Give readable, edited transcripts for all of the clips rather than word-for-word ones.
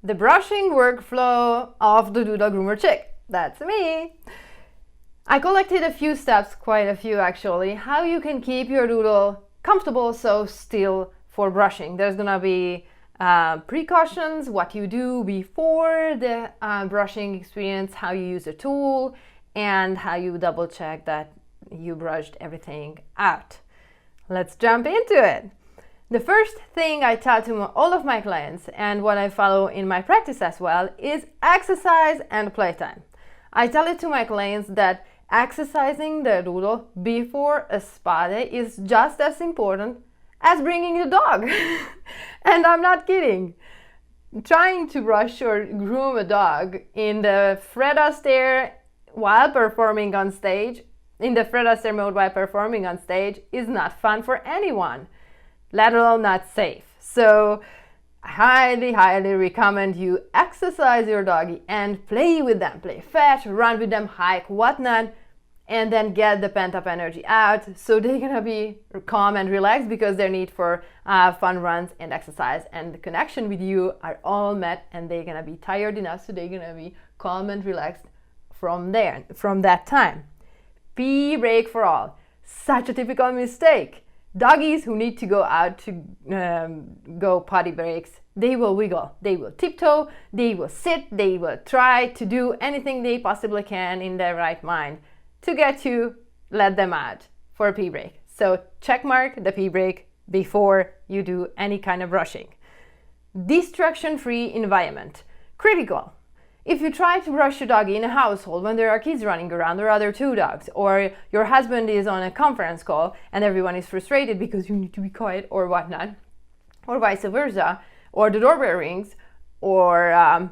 the brushing workflow of the Doodle Groomer Chick. That's me. I collected a few steps, quite a few actually, how you can keep your doodle comfortable so still for brushing. There's gonna be precautions, what you do before the brushing experience, how you use a tool, and how you double check that you brushed everything out. Let's jump into it. The first thing I tell to all of my clients, and what I follow in my practice as well, is exercise and playtime. I tell it to my clients that exercising the doodle before a spa day is just as important as bringing the dog. And I'm not kidding. Trying to brush or groom a dog in the Fred Astaire while performing on stage, in the Fred Astaire mode while performing on stage, is not fun for anyone, let alone not safe. So I highly recommend you exercise your doggy and play with them, play fetch, run with them, hike, whatnot, and then get the pent-up energy out so they're gonna be calm and relaxed because their need for fun runs and exercise and the connection with you are all met, and they're gonna be tired enough so they're gonna be calm and relaxed from that time. Pee break for all. Such a typical mistake. Doggies who need to go out to go potty breaks, they will wiggle, they will tiptoe, they will sit, they will try to do anything they possibly can in their right mind to get you let them out for a pee break. So check mark the pee break before you do any kind of brushing. Distraction-free environment. Critical. If you try to brush your doggy in a household when there are kids running around or other two dogs, or your husband is on a conference call and everyone is frustrated because you need to be quiet or whatnot, or vice versa, or the doorbell rings, or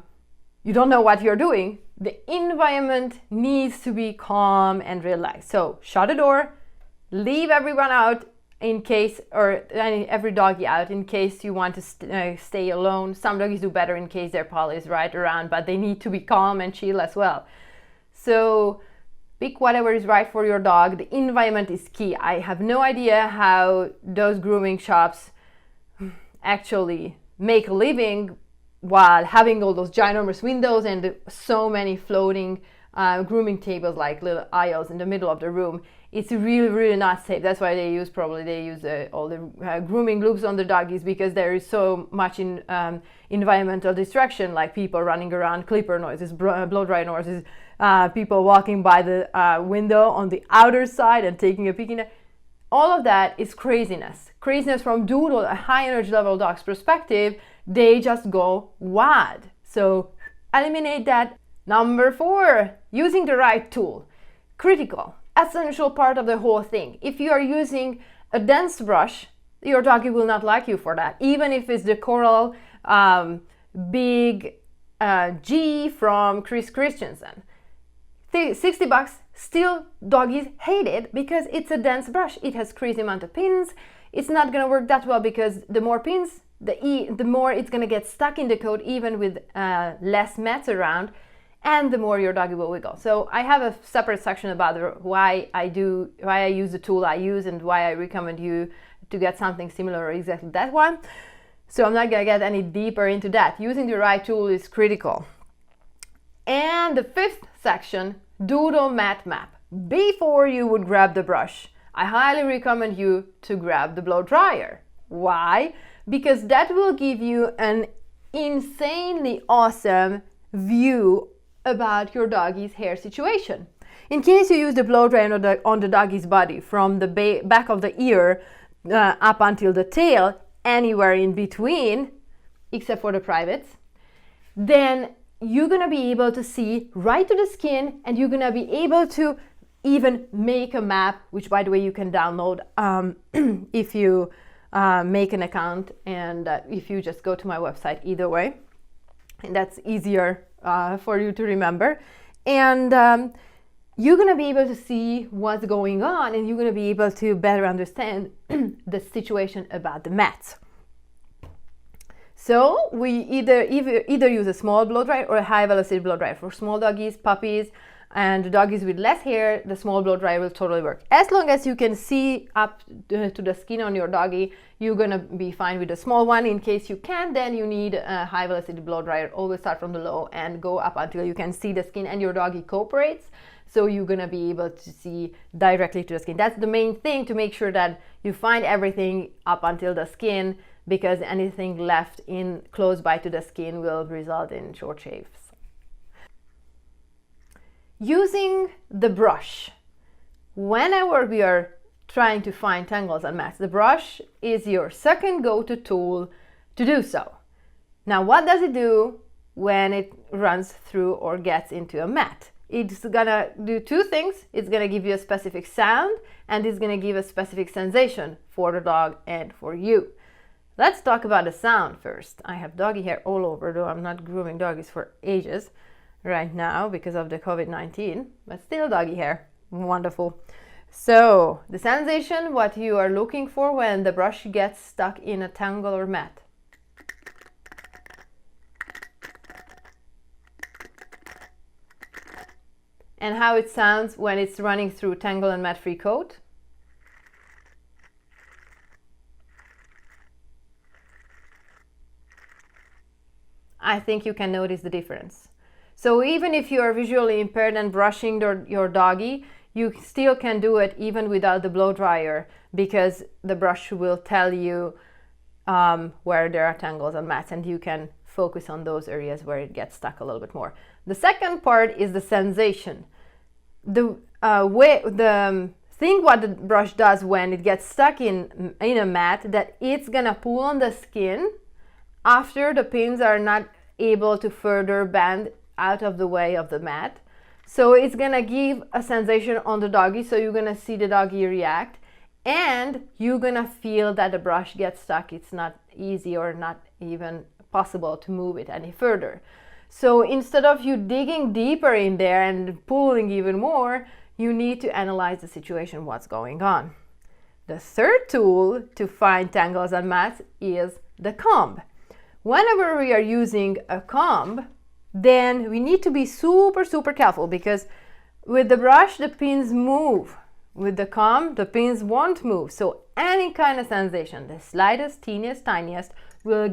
you don't know what you're doing, the environment needs to be calm and relaxed. So shut the door, leave everyone out in case, or every doggy out in case you want to stay alone. Some doggies do better in case their paw is right around, but they need to be calm and chill as well. So pick whatever is right for your dog. The environment is key. I have no idea how those grooming shops actually make a living while having all those ginormous windows and so many floating grooming tables, like little aisles in the middle of the room. It's really not safe. That's why they use all the grooming loops on the doggies, because there is so much in environmental distraction, like people running around, clipper noises, blow dry noises, people walking by the window on the outer side and taking a peek in it. All of that is craziness. Craziness from Doodle, a high energy level dog's perspective. They just go wild. So eliminate that. Number 4, using the right tool. Critical, essential part of the whole thing. If you are using a dense brush, your doggy will not like you for that. Even if it's the Coral Big G from Chris Christensen. $60, still doggies hate it because it's a dense brush. It has crazy amount of pins. It's not gonna work that well because the more pins, the more it's gonna get stuck in the coat, even with less mats around, and the more your doggy will wiggle. So I have a separate section about why I use the tool I use and why I recommend you to get something similar or exactly that one. So I'm not gonna get any deeper into that. Using the right tool is critical. And the 5th section, Doodle mat map. Before you would grab the brush, I highly recommend you to grab the blow dryer. Why? Because that will give you an insanely awesome view about your doggy's hair situation. In case you use the blow dryer on the doggy's body, from the back of the ear up until the tail, anywhere in between, except for the privates, then you're gonna be able to see right to the skin, and you're gonna be able to even make a map, which by the way you can download if you make an account, and if you just go to my website, either way, and that's easier for you to remember. And you're gonna be able to see what's going on, and you're gonna be able to better understand the situation about the mats. So we either use a small blow dryer or a high velocity blow dryer for small doggies, puppies, and the doggies with less hair, the small blow dryer will totally work. As long as you can see up to the skin on your doggy, you're gonna be fine with the small one. In case you can't, then you need a high velocity blow dryer. Always start from the low and go up until you can see the skin and your doggy cooperates. So you're gonna be able to see directly to the skin. That's the main thing, to make sure that you find everything up until the skin, because anything left in close by to the skin will result in short shaves. Using the brush. Whenever we are trying to find tangles and mats, the brush is your second go-to tool to do so. Now, what does it do when it runs through or gets into a mat? It's gonna do two things. It's gonna give you a specific sound, and it's gonna give a specific sensation for the dog and for you. Let's talk about the sound first. I have doggy hair all over, though I'm not grooming doggies for ages right now because of the COVID-19, but still doggy hair. Wonderful. So the sensation, what you are looking for when the brush gets stuck in a tangle or mat. And how it sounds when it's running through tangle and mat-free coat. I think you can notice the difference. So even if you are visually impaired and brushing your doggy, you still can do it even without the blow dryer, because the brush will tell you where there are tangles and mats, and you can focus on those areas where it gets stuck a little bit more. The second part is the sensation. The thing what the brush does when it gets stuck in a mat, that it's gonna pull on the skin after the pins are not able to further bend out of the way of the mat. So it's gonna give a sensation on the doggy, so you're gonna see the doggy react, and you're gonna feel that the brush gets stuck. It's not easy or not even possible to move it any further. So instead of you digging deeper in there and pulling even more, you need to analyze the situation, what's going on. The third tool to find tangles and mats is the comb. Whenever we are using a comb, then we need to be super careful, because with the brush the pins move. With the comb the pins won't move. So any kind of sensation, the slightest, teeniest, tiniest, will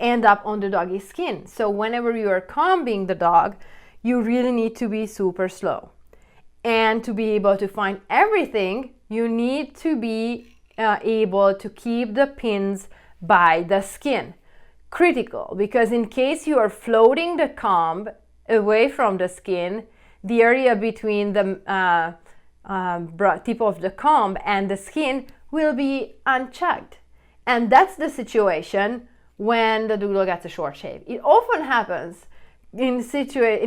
end up on the doggy's skin. So whenever you are combing the dog, you really need to be super slow. And to be able to find everything, you need to be able to keep the pins by the skin. Critical, because in case you are floating the comb away from the skin, the area between the tip of the comb and the skin will be unchecked. And that's the situation when the doodle gets a short shave. It often happens in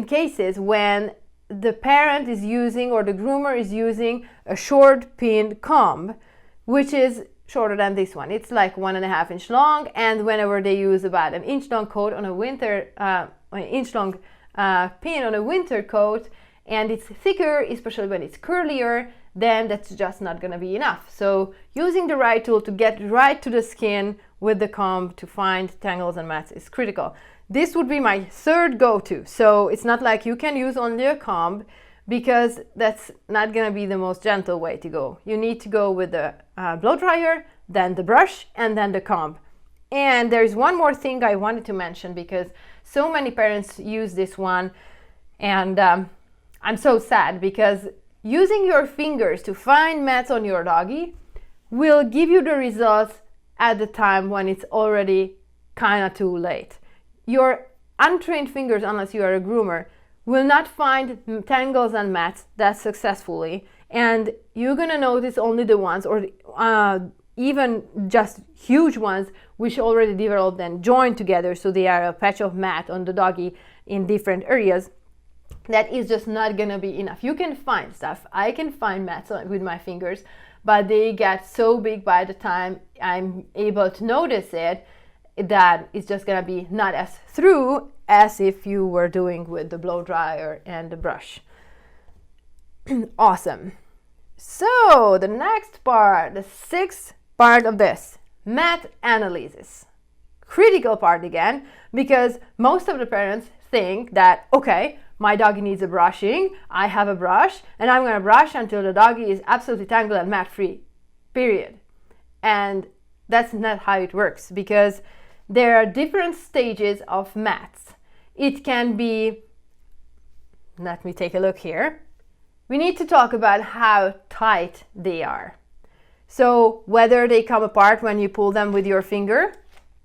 cases when the parent is using, or the groomer is using, a short pinned comb, which is shorter than this one. It's like 1.5 inch long, and whenever they use about an inch long coat on a winter, an inch long pin on a winter coat, and it's thicker, especially when it's curlier, then that's just not gonna be enough. So using the right tool to get right to the skin with the comb to find tangles and mats is critical. This would be my third go-to. So it's not like you can use only a comb, because that's not gonna be the most gentle way to go. You need to go with the blow dryer, then the brush, and then the comb. And there's one more thing I wanted to mention, because so many parents use this one, and I'm so sad, because using your fingers to find mats on your doggy will give you the results at the time when it's already kind of too late. Your untrained fingers, unless you are a groomer, will not find tangles and mats that successfully, and you're gonna notice only the ones, or even just huge ones, which already developed and joined together, so they are a patch of mat on the doggy in different areas. That is just not gonna be enough. You can find stuff. I can find mats with my fingers, but they get so big by the time I'm able to notice it, that it's just gonna be not as through as if you were doing with the blow dryer and the brush. Awesome. So the next part, the sixth part of this, mat analysis. Critical part again, because most of the parents think that, okay, my doggy needs a brushing, I have a brush, and I'm going to brush until the doggy is absolutely tangled and mat free, period. And that's not how it works, because there are different stages of mats. It can be, let me take a look here. We need to talk about how tight they are. So whether they come apart when you pull them with your finger,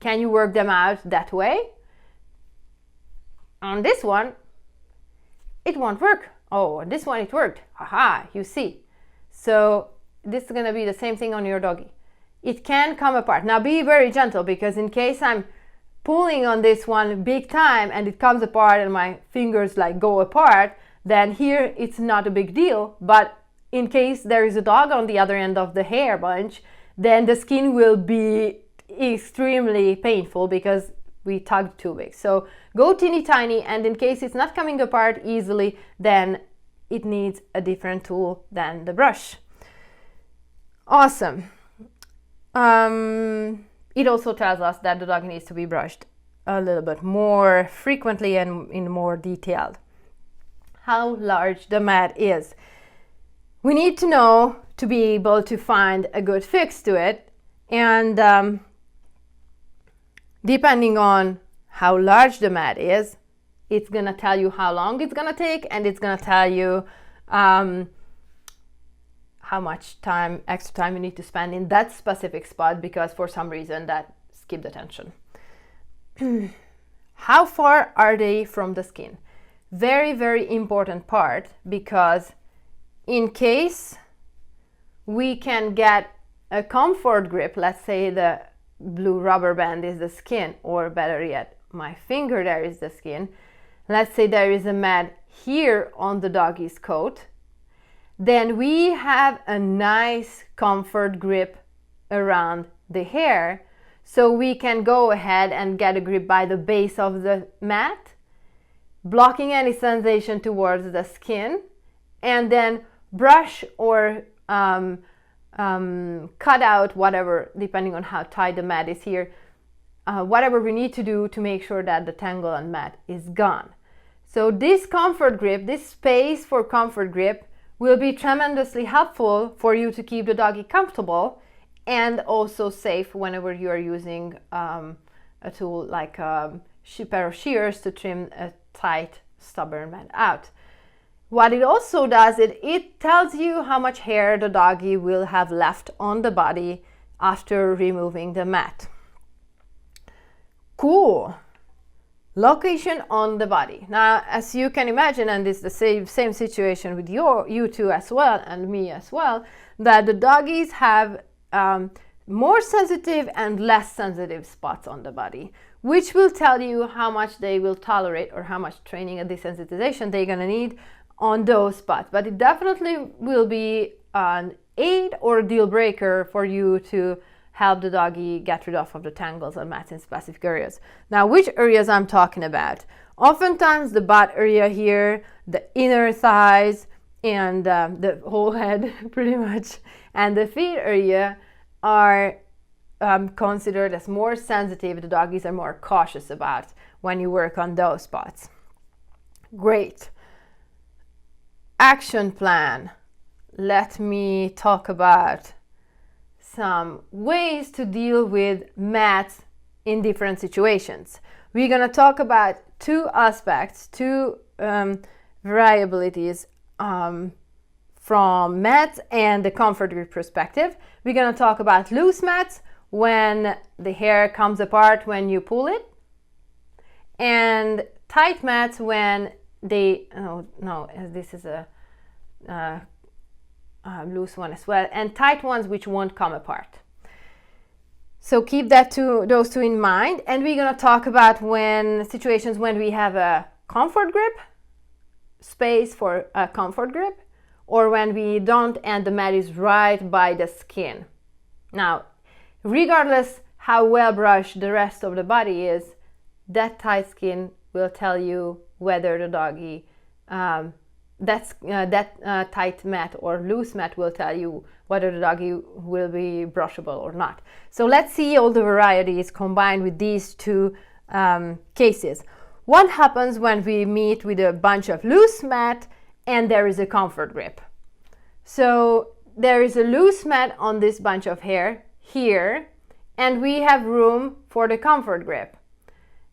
can you work them out that way? On this one, it won't work. Oh, on this one it worked. Haha, you see. So this is going to be the same thing on your doggy. It can come apart. Now be very gentle, because in case I'm pulling on this one big time and it comes apart and my fingers like go apart, then here it's not a big deal. But in case there is a dog on the other end of the hair bunch, then the skin will be extremely painful because we tugged too big. So go teeny tiny, and in case it's not coming apart easily, then it needs a different tool than the brush. Awesome. It also tells us that the dog needs to be brushed a little bit more frequently and in more detail. How large the mat is. We need to know to be able to find a good fix to it, and depending on how large the mat is, it's going to tell you how long it's going to take, and it's going to tell you how much extra time you need to spend in that specific spot, because for some reason that skipped attention. How far are they from the skin? Very, very important part, because in case we can get a comfort grip, let's say the blue rubber band is the skin, or better yet, my finger there is the skin. Let's say there is a mat here on the doggy's coat. Then we have a nice comfort grip around the hair, so we can go ahead and get a grip by the base of the mat, blocking any sensation towards the skin, and then brush or cut out whatever, depending on how tight the mat is here, whatever we need to do to make sure that the tangle and mat is gone. So this comfort grip, this space for comfort grip, will be tremendously helpful for you to keep the doggy comfortable and also safe whenever you are using a tool like a pair of shears to trim a tight, stubborn mat out. What it also does, it tells you how much hair the doggy will have left on the body after removing the mat. Cool. Location on the body. Now, as you can imagine, and it's the same situation with you two as well, and me as well, that the doggies have more sensitive and less sensitive spots on the body, which will tell you how much they will tolerate or how much training and desensitization they're going to need on those spots. But it definitely will be an aid or deal breaker for you to help the doggy get rid of the tangles and mats in specific areas. Now, which areas I'm talking about? Oftentimes the butt area here, the inner thighs, and the whole head pretty much, and the feet area are considered as more sensitive. The doggies are more cautious about when you work on those spots. Great. Action plan. Let me talk about some ways to deal with mats in different situations. We're going to talk about two aspects, two variabilities from mats and the comfort grip perspective. We're going to talk about loose mats when the hair comes apart when you pull it, and tight mats when they, this is a loose one as well, and tight ones which won't come apart. So keep those two in mind, and we're going to talk about situations when we have a comfort grip, space for a comfort grip, or when we don't and the mat is right by the skin. Now, regardless how well brushed the rest of the body is, that tight skin will tell you whether the doggy tight mat or loose mat will tell you whether the doggy will be brushable or not. So let's see all the varieties combined with these two cases. what happens when we meet with a bunch of loose mat and there is a comfort grip? So there is a loose mat on this bunch of hair here, and we have room for the comfort grip.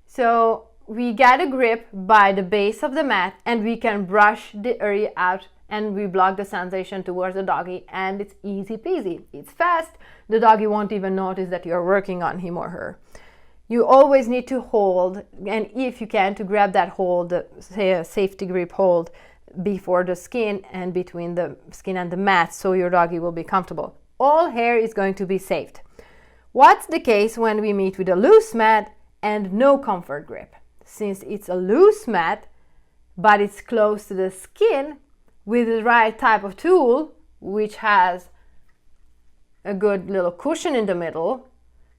So we get a grip by the base of the mat and we can brush the area out and we block the sensation towards the doggy, and it's easy peasy. It's fast. The doggy won't even notice that you're working on him or her. You always need to hold, and if you can, to grab that hold, say a safety grip hold, before the skin and between the skin and the mat, so your doggy will be comfortable. All hair is going to be saved. What's the case when we meet with a loose mat and no comfort grip? Since it's a loose mat, but it's close to the skin, with the right type of tool, which has a good little cushion in the middle,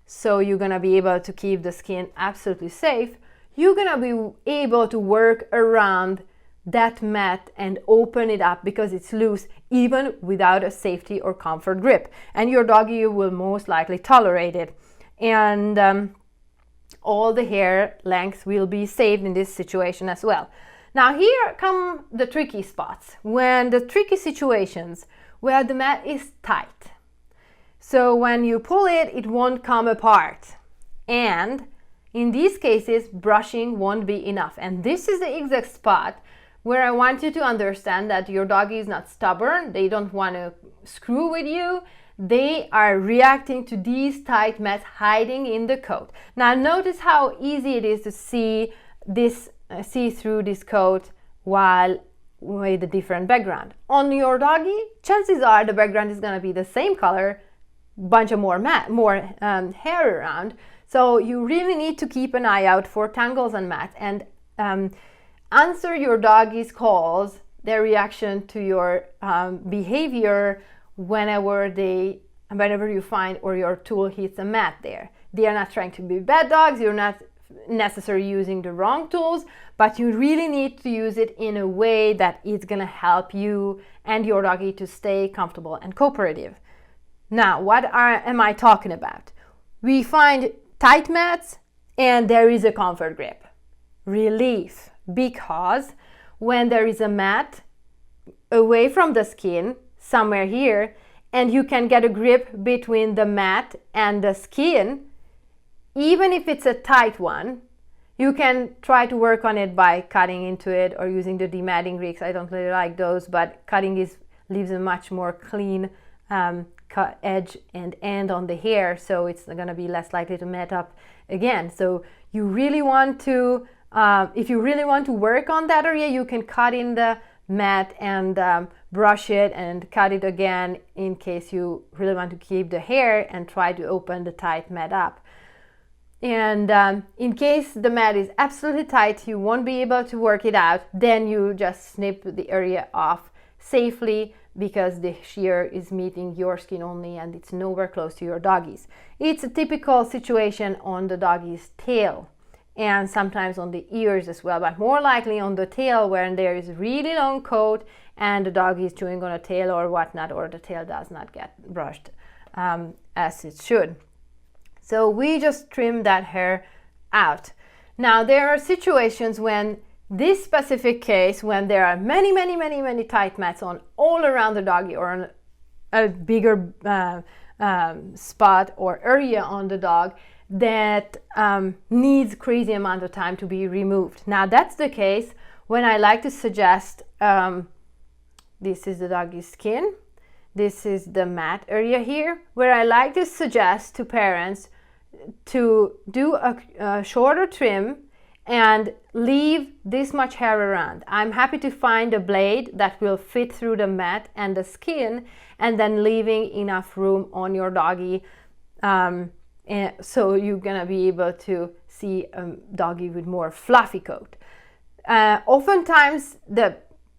so you're gonna be able to keep the skin absolutely safe, you're gonna be able to work around that mat and open it up because it's loose, even without a safety or comfort grip. And your doggy will most likely tolerate it. And all the hair length will be saved in this situation as well. Now here come the tricky spots, when the tricky situations where the mat is tight. So when you pull it, it won't come apart. And in these cases, brushing won't be enough. And this is the exact spot where I want you to understand that your doggy is not stubborn. They don't want to screw with you. They are reacting to these tight mats hiding in the coat. Now notice how easy it is to see through this coat while with a different background. On your doggy, chances are the background is going to be the same color, bunch of more hair around. So you really need to keep an eye out for tangles and mats, and answer your doggy's calls, their reaction to your behavior whenever you find or your tool hits a mat there. They are not trying to be bad dogs. You're not necessarily using the wrong tools, but you really need to use it in a way that is going to help you and your doggy to stay comfortable and cooperative. Now, am I talking about? We find tight mats and there is a comfort grip. Relief, because when there is a mat away from the skin, somewhere here, and you can get a grip between the mat and the skin, even if it's a tight one, you can try to work on it by cutting into it or using the dematting rigs. I don't really like those, but cutting leaves a much more clean cut edge and end on the hair, so it's going to be less likely to mat up again. So you really want to, if you really want to work on that area, you can cut in the mat and brush it and cut it again in case you really want to keep the hair and try to open the tight mat up. And in case the mat is absolutely tight, you won't be able to work it out, then you just snip the area off safely, because the shear is meeting your skin only and it's nowhere close to your doggy's. It's a typical situation on the doggy's tail and sometimes on the ears as well, but more likely on the tail when there is really long coat and the doggy is chewing on a tail or whatnot, or the tail does not get brushed as it should. So we just trim that hair out. Now there are situations when this specific case, when there are many tight mats on all around the doggy or on a bigger spot or area on the dog that needs crazy amount of time to be removed. Now that's the case when I like to suggest, this is the doggy's skin, this is the mat area here, where I like to suggest to parents to do a shorter trim and leave this much hair around. I'm happy to find a blade that will fit through the mat and the skin, and then leaving enough room on your doggy, and so you're gonna be able to see a doggy with more fluffy coat. Oftentimes the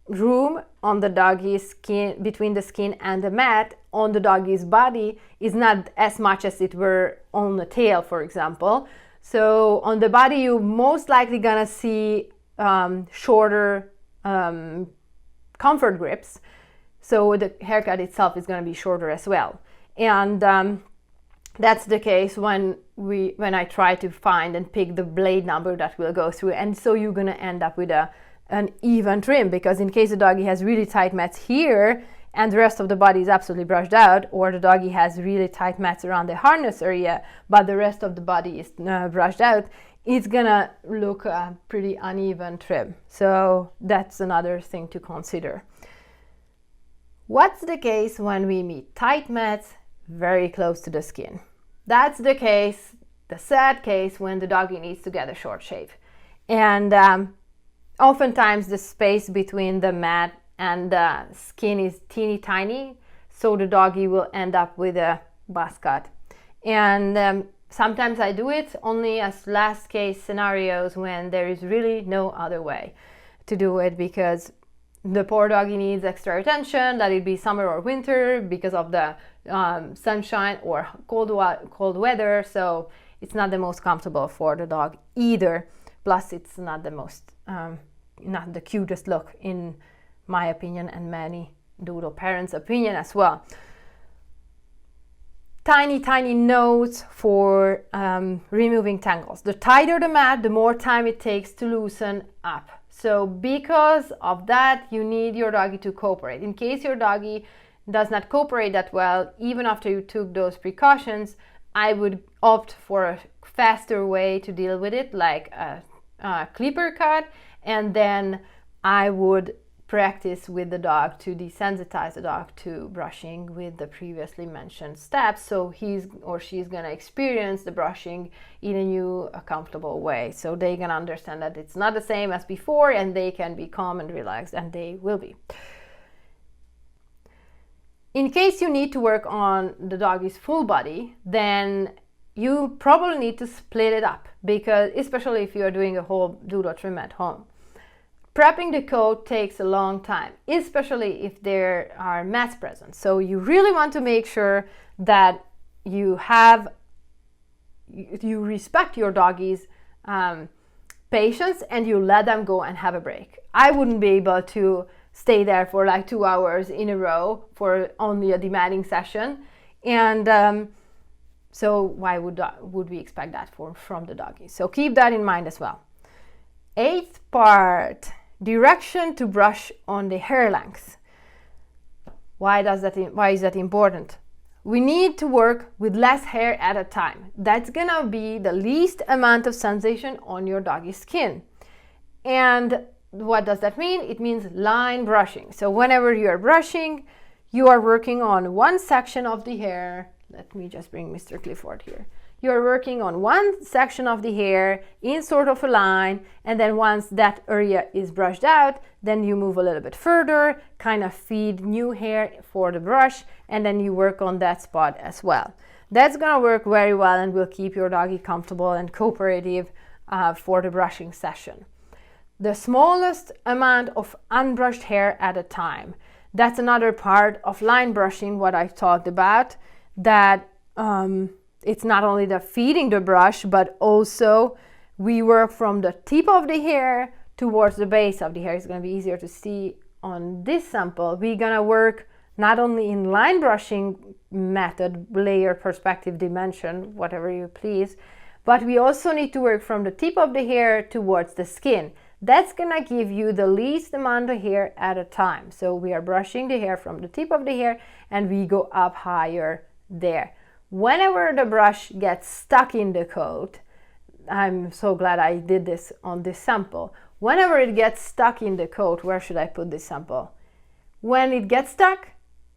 room on the doggy's skin, between the skin and the mat on the doggy's body, is not as much as it were on the tail, for example. So on the body, you're most likely gonna see shorter comfort grips. So the haircut itself is gonna be shorter as well. And That's the case when I try to find and pick the blade number that will go through, and so you're gonna end up with an even trim, because in case the doggy has really tight mats here and the rest of the body is absolutely brushed out, or the doggy has really tight mats around the harness area but the rest of the body is brushed out, it's gonna look a pretty uneven trim. So that's another thing to consider. What's the case when we meet tight mats very close to the skin? That's the case, the sad case, when the doggy needs to get a short shave. And oftentimes the space between the mat and the skin is teeny tiny, so the doggy will end up with a buzz cut. And sometimes I do it only as last case scenarios when there is really no other way to do it, because the poor doggy needs extra attention, let it be summer or winter, because of the sunshine or cold weather, so it's not the most comfortable for the dog either. Plus it's not the most not the cutest look, in my opinion and many doodle parents' opinion as well. Tiny notes for removing tangles. The tighter the mat, the more time it takes to loosen up. So because of that, you need your doggy to cooperate. In case your doggy does not cooperate that well, even after you took those precautions, I would opt for a faster way to deal with it, like a clipper cut, and then I would practice with the dog to desensitize the dog to brushing with the previously mentioned steps, so he's or she's gonna experience the brushing in a new, comfortable way, so they can understand that it's not the same as before, and they can be calm and relaxed, and they will be. In case you need to work on the doggy's full body, then you probably need to split it up, because especially if you're doing a whole doodle trim at home. Prepping the coat takes a long time, especially if there are mats present. So you really want to make sure that you respect your doggy's patience, and you let them go and have a break. I wouldn't be able to stay there for like 2 hours in a row for only a demanding session, and so why would we expect that from the doggy? So keep that in mind as well. 8th part, direction to brush on the hair length. Why is that important? We need to work with less hair at a time. That's gonna be the least amount of sensation on your doggy's skin. And what does that mean? It means line brushing. So whenever you are brushing, you are working on one section of the hair. Let me just bring Mr. Clifford here. You're working on one section of the hair in sort of a line, and then once that area is brushed out, then you move a little bit further, kind of feed new hair for the brush, and then you work on that spot as well. That's gonna work very well and will keep your doggy comfortable and cooperative for the brushing session. The smallest amount of unbrushed hair at a time. That's another part of line brushing, what I talked about, that it's not only the feeding the brush, but also we work from the tip of the hair towards the base of the hair. It's going to be easier to see on this sample. We're going to work not only in line brushing method, layer, perspective, dimension, whatever you please, but we also need to work from the tip of the hair towards the skin. That's going to give you the least amount of hair at a time. So we are brushing the hair from the tip of the hair and we go up higher there. Whenever the brush gets stuck in the coat, I'm so glad I did this on this sample. Whenever it gets stuck in the coat, where should I put this sample? When it gets stuck,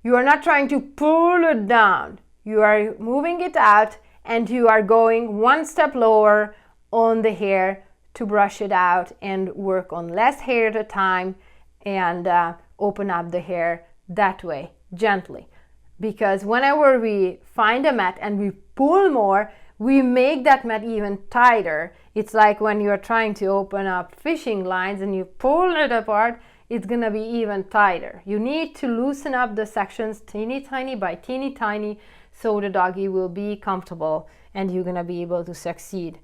you are not trying to pull it down. You are moving it out and you are going one step lower on the hair to brush it out and work on less hair at a time and open up the hair that way, gently. Because whenever we find a mat and we pull more, we make that mat even tighter. It's like when you're trying to open up fishing lines and you pull it apart, it's gonna be even tighter. You need to loosen up the sections teeny tiny by teeny tiny so the doggy will be comfortable and you're gonna be able to succeed.